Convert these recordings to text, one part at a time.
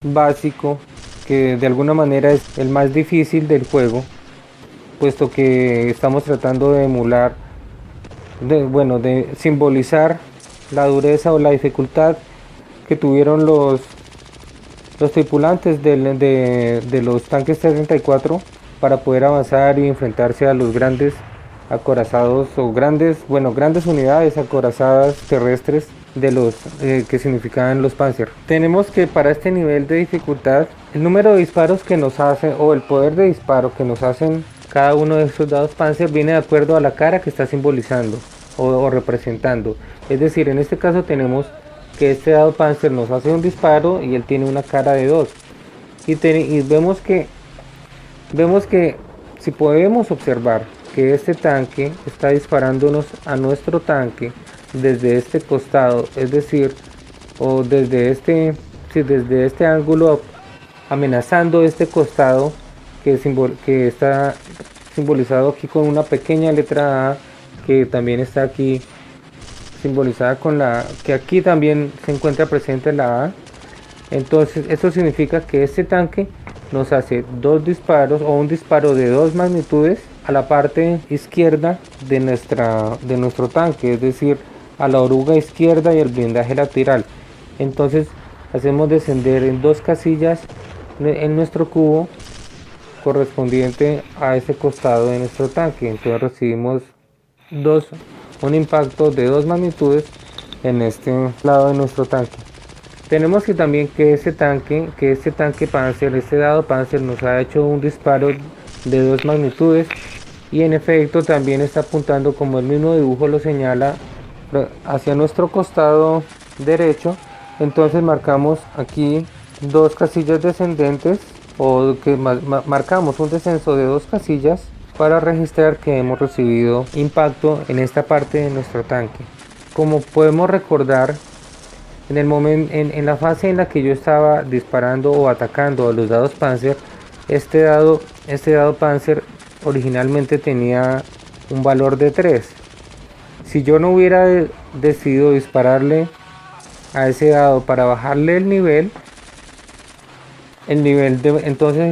básico que de alguna manera es el más difícil del juego, puesto que estamos tratando de emular, bueno, de simbolizar la dureza o la dificultad que tuvieron los tripulantes de los tanques T-34 para poder avanzar y enfrentarse a los grandes acorazados o grandes, bueno, grandes unidades acorazadas terrestres de los que significaban los Panzer. Tenemos que para este nivel de dificultad, el número de disparos que nos hacen o el poder de disparo que nos hacen cada uno de estos dados Panzer viene de acuerdo a la cara que está simbolizando o representando. Es decir, en este caso tenemos que este dado Panzer nos hace un disparo y él tiene una cara de 2 y vemos que si podemos observar que este tanque está disparándonos a nuestro tanque desde este costado, es decir, o desde desde este ángulo, amenazando este costado que está simbolizado aquí con una pequeña letra A, que también está aquí simbolizada con que aquí también se encuentra presente la A. Entonces esto significa que este tanque nos hace dos disparos o un disparo de dos magnitudes a la parte izquierda de nuestro tanque, es decir, a la oruga izquierda y el blindaje lateral. Entonces hacemos descender en dos casillas en nuestro cubo correspondiente a ese costado de nuestro tanque. Entonces recibimos un impacto de dos magnitudes en este lado de nuestro tanque. Tenemos que también que este tanque Panzer, este dado Panzer nos ha hecho un disparo de dos magnitudes y en efecto también está apuntando, como el mismo dibujo lo señala, hacia nuestro costado derecho. Entonces marcamos aquí dos casillas descendentes o que marcamos un descenso de dos casillas para registrar que hemos recibido impacto en esta parte de nuestro tanque. Como podemos recordar, en la fase en la que yo estaba disparando o atacando a los dados Panzer, este dado Panzer originalmente tenía un valor de 3. Si yo no hubiera decidido dispararle a ese dado para bajarle entonces el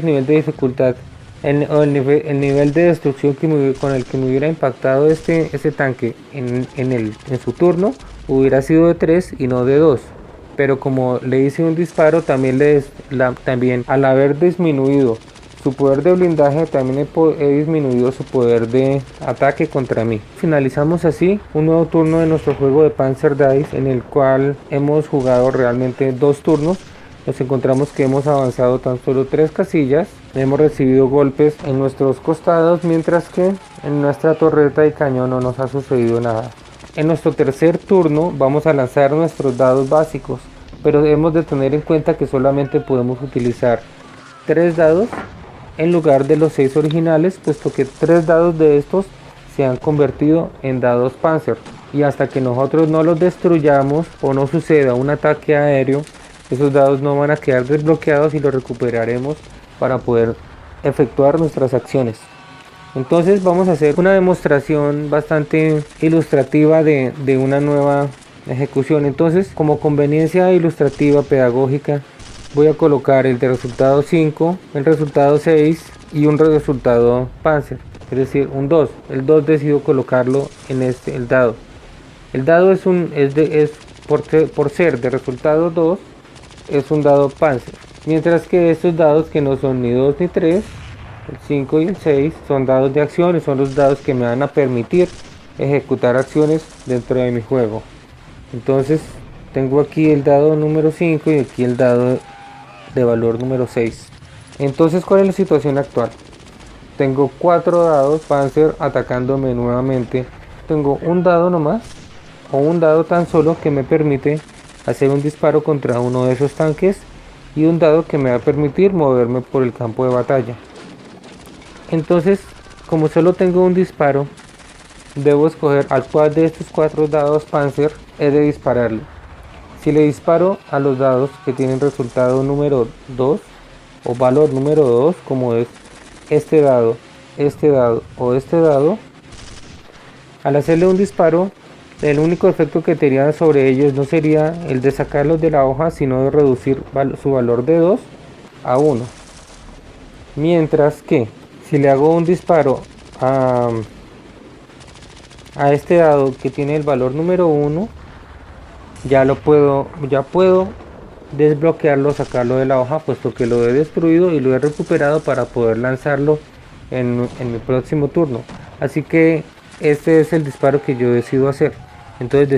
nivel de dificultad, el nivel de destrucción con el que me hubiera impactado este tanque en su turno hubiera sido de 3 y no de 2. Pero como le hice un disparo, también al haber disminuido su poder de blindaje, también he disminuido su poder de ataque contra mí. Finalizamos así un nuevo turno de nuestro juego de Panzer Dice, en el cual hemos jugado realmente 2 turnos. Nos encontramos que hemos avanzado tan solo 3 casillas, hemos recibido golpes en nuestros costados, mientras que en nuestra torreta y cañón no nos ha sucedido nada. En nuestro tercer turno vamos a lanzar nuestros dados básicos, pero debemos de tener en cuenta que solamente podemos utilizar 3 dados en lugar de los 6 originales, puesto que 3 dados de estos se han convertido en dados Panzer, y hasta que nosotros no los destruyamos o no suceda un ataque aéreo, esos dados no van a quedar desbloqueados y los recuperaremos para poder efectuar nuestras acciones. Entonces vamos a hacer una demostración bastante ilustrativa de una nueva ejecución. Entonces, como conveniencia ilustrativa pedagógica, voy a colocar el de resultado 5, el resultado 6 y un resultado Panzer, es decir, un 2. El 2 decido colocarlo en el dado. El dado es por ser de resultado 2, es un dado Panzer, mientras que estos dados, que no son ni 2 ni 3, el 5 y el 6, son dados de acciones, son los dados que me van a permitir ejecutar acciones dentro de mi juego. Entonces tengo aquí el dado número 5 y aquí el dado de valor número 6. Entonces, ¿cuál es la situación actual? Tengo 4 dados Panzer atacándome nuevamente. Tengo un dado nomás, o un dado tan solo, que me permite hacer un disparo contra uno de esos tanques, y un dado que me va a permitir moverme por el campo de batalla. Entonces, como solo tengo un disparo, debo escoger a cuál de estos 4 dados Panzer he de dispararle. Si le disparo a los dados que tienen resultado número 2 o valor número 2, como es este dado o este dado, al hacerle un disparo El único efecto que tendría sobre ellos no sería el de sacarlos de la hoja, sino de reducir su valor de 2 a 1. Mientras que si le hago un disparo a, a este dado que tiene el valor número 1, ya puedo desbloquearlo, sacarlo de la hoja, puesto que lo he destruido y lo he recuperado para poder lanzarlo en mi próximo turno. Así que este es el disparo que yo decido hacer. Entonces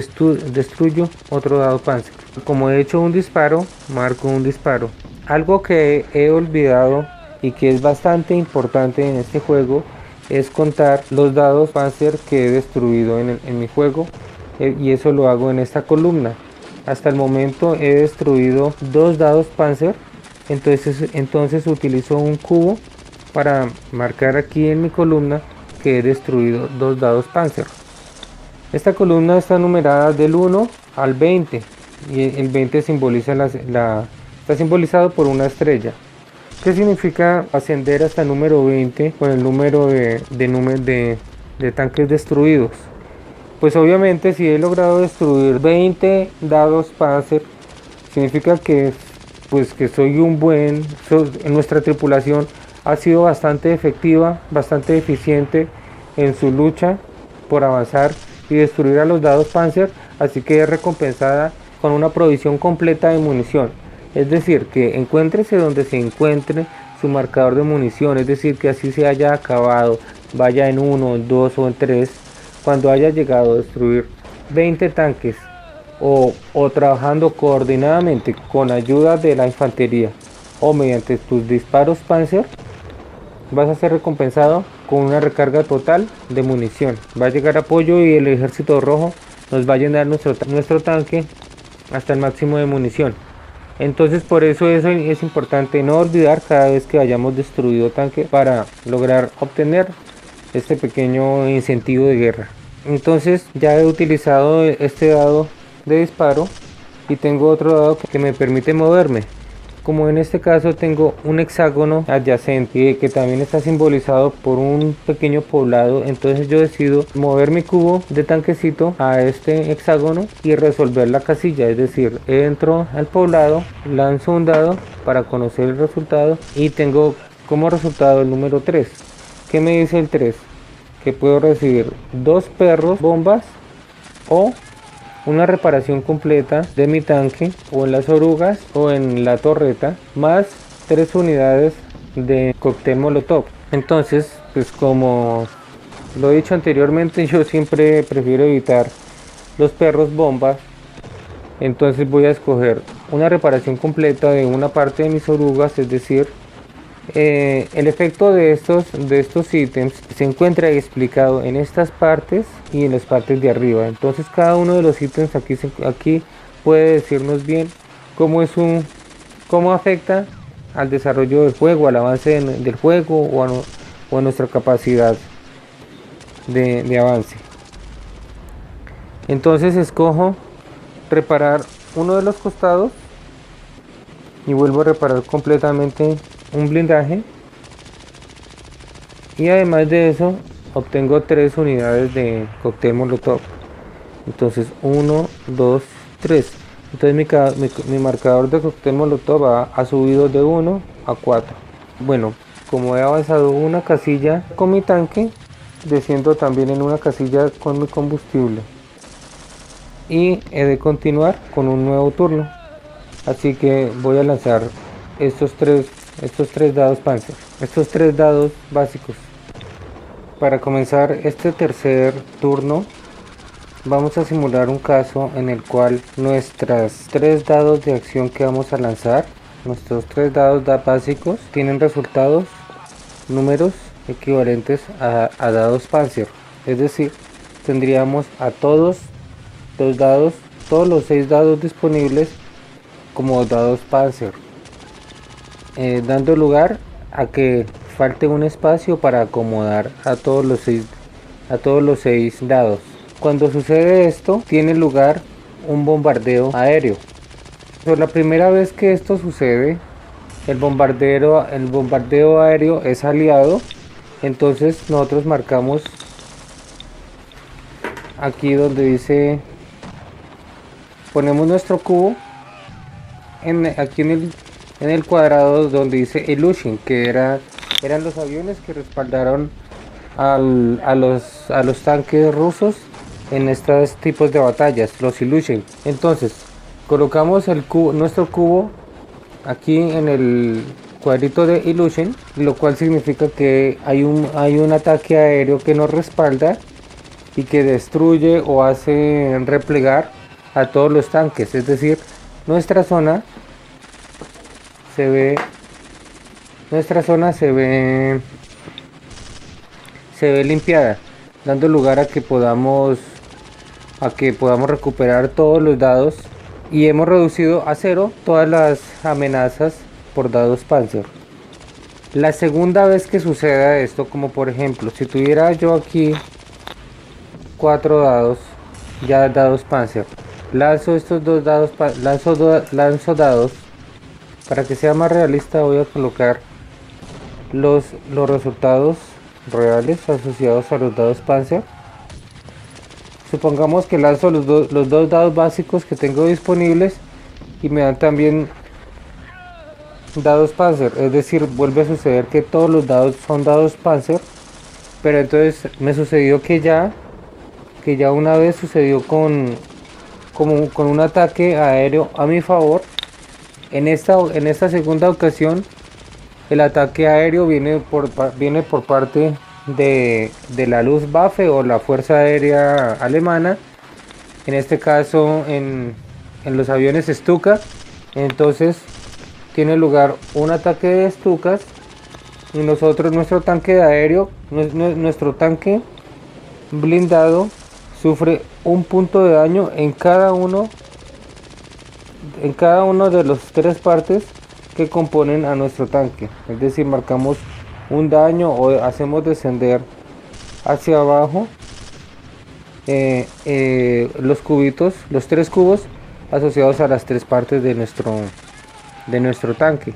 destruyo otro dado Panzer. Como he hecho un disparo, marco un disparo. Algo que he olvidado y que es bastante importante en este juego es contar los dados Panzer que he destruido en mi juego, y eso lo hago en esta columna. Hasta el momento he destruido 2 dados Panzer, entonces utilizo un cubo para marcar aquí en mi columna que he destruido 2 dados Panzer. Esta columna está numerada del 1 al 20 y el 20 simboliza está simbolizado por una estrella. ¿Qué significa ascender hasta el número 20 con el número de tanques destruidos? Pues obviamente si he logrado destruir 20 dados Panzer, significa que soy en nuestra tripulación ha sido bastante efectiva, bastante eficiente en su lucha por avanzar y destruir a los dados Panzer, así que es recompensada con una provisión completa de munición. Es decir, que encuéntrese donde se encuentre su marcador de munición, es decir, que así se haya acabado, vaya en 1, en 2 o en 3, cuando haya llegado a destruir 20 tanques o trabajando coordinadamente con ayuda de la infantería o mediante tus disparos Panzer, vas a ser recompensado con una recarga total de munición. Va a llegar apoyo y el ejército rojo nos va a llenar nuestro tanque hasta el máximo de munición. Entonces por eso es importante no olvidar cada vez que hayamos destruido tanque para lograr obtener este pequeño incentivo de guerra. Entonces ya he utilizado este dado de disparo y tengo otro dado que me permite moverme. Como en este caso tengo un hexágono adyacente que también está simbolizado por un pequeño poblado, entonces yo decido mover mi cubo de tanquecito a este hexágono y resolver la casilla, es decir, entro al poblado, lanzo un dado para conocer el resultado y tengo como resultado el número 3. ¿Qué me dice el 3? Que puedo recibir 2 perros bombas o una reparación completa de mi tanque o en las orugas o en la torreta, más 3 unidades de cóctel molotov. Entonces, pues como lo he dicho anteriormente, yo siempre prefiero evitar los perros bombas, entonces voy a escoger una reparación completa de una parte de mis orugas, es decir, el efecto de estos ítems se encuentra explicado en estas partes y en las partes de arriba. Entonces cada uno de los ítems aquí puede decirnos bien cómo afecta al desarrollo del juego, al avance del juego o a nuestra capacidad de avance. Entonces escojo reparar uno de los costados y vuelvo a reparar completamente un blindaje, y además de eso obtengo 3 unidades de cóctel molotov. Entonces 1, 2, 3. Entonces mi marcador de cóctel molotov ha subido de 1 a 4. Bueno, como he avanzado una casilla con mi tanque, desciendo también en una casilla con mi combustible y he de continuar con un nuevo turno. Así que voy a lanzar estos tres dados Panzer, estos 3 dados básicos. Para comenzar este tercer turno vamos a simular un caso en el cual nuestros 3 dados de acción que vamos a lanzar, nuestros 3 dados básicos, tienen resultados, números equivalentes a dados Panzer. Es decir, tendríamos a todos los 6 dados disponibles como dados Panzer, dando lugar a que falte un espacio para acomodar a todos los 6 dados. Cuando sucede esto, tiene lugar un bombardeo aéreo. Por la primera vez que esto sucede, el bombardeo aéreo es aliado, entonces nosotros marcamos aquí donde dice, ponemos nuestro cubo aquí en el cuadrado donde dice Illusion, que eran los aviones que respaldaron a los tanques rusos en estos tipos de batallas, los Illusion. Entonces colocamos nuestro cubo aquí en el cuadrito de Illusion, lo cual significa que hay un ataque aéreo que nos respalda y que destruye o hace replegar a todos los tanques. Es decir, nuestra zona se ve limpiada, dando lugar a que podamos recuperar todos los dados, y hemos reducido a cero todas las amenazas por dados Panzer. La segunda vez que suceda esto, como por ejemplo si tuviera yo aquí 4 dados, ya dados Panzer, lanzo estos dos dados, lanzo dados. Para que sea más realista voy a colocar los resultados reales asociados a los dados Panzer. Supongamos que lanzo los dos dados básicos que tengo disponibles y me dan también dados Panzer. Es decir, vuelve a suceder que todos los dados son dados Panzer. Pero entonces me sucedió que ya una vez sucedió con un ataque aéreo a mi favor. En esta segunda ocasión el ataque aéreo viene por parte de la Luftwaffe o la Fuerza Aérea Alemana, en este caso en los aviones Stuka. Entonces tiene lugar un ataque de Stukas y nuestro tanque aéreo, nuestro tanque blindado, sufre un punto de daño en cada uno de los 3 partes que componen a nuestro tanque. Es decir, marcamos un daño o hacemos descender hacia abajo los cubitos, los 3 cubos asociados a las 3 partes de nuestro tanque.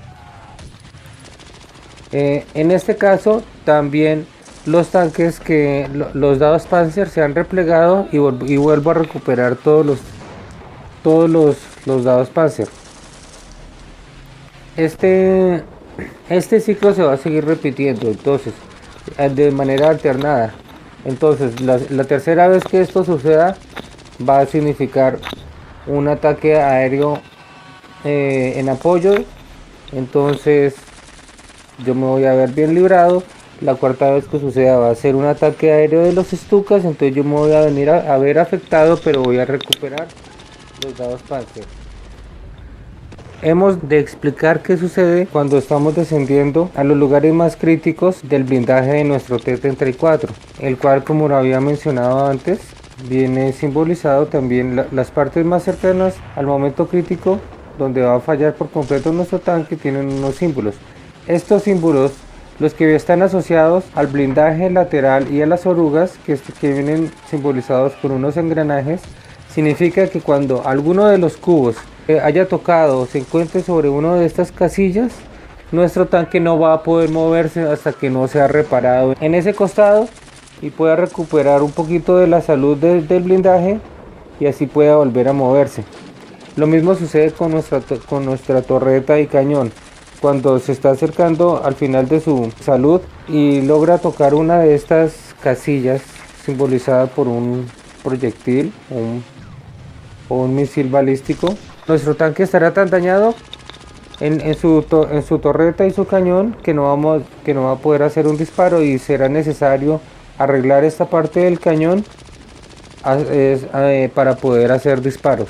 En este caso también los tanques los dados Panzer se han replegado y vuelvo a recuperar todos los dados Panzer. Este ciclo se va a seguir repitiendo, entonces, de manera alternada. Entonces la tercera vez que esto suceda va a significar un ataque aéreo en apoyo. Entonces yo me voy a ver bien librado. La cuarta vez que suceda va a ser un ataque aéreo de los Stukas. Entonces yo me voy a venir a ver afectado, pero voy a recuperar los dados Panzer. Hemos de explicar qué sucede cuando estamos descendiendo a los lugares más críticos del blindaje de nuestro T-34, el cual, como lo había mencionado antes, viene simbolizado también las partes más cercanas al momento crítico donde va a fallar por completo nuestro tanque. Tienen unos símbolos. Estos símbolos, los que están asociados al blindaje lateral y a las orugas, que vienen simbolizados por unos engranajes, significa que cuando alguno de los cubos haya tocado o se encuentre sobre una de estas casillas, nuestro tanque no va a poder moverse hasta que no sea reparado en ese costado y pueda recuperar un poquito de la salud del blindaje y así pueda volver a moverse. Lo mismo sucede con nuestra torreta y cañón. Cuando se está acercando al final de su salud y logra tocar una de estas casillas simbolizada por un proyectil o un misil balístico, nuestro tanque estará tan dañado en su torreta y su cañón que no va a poder hacer un disparo, y será necesario arreglar esta parte del cañón para poder hacer disparos.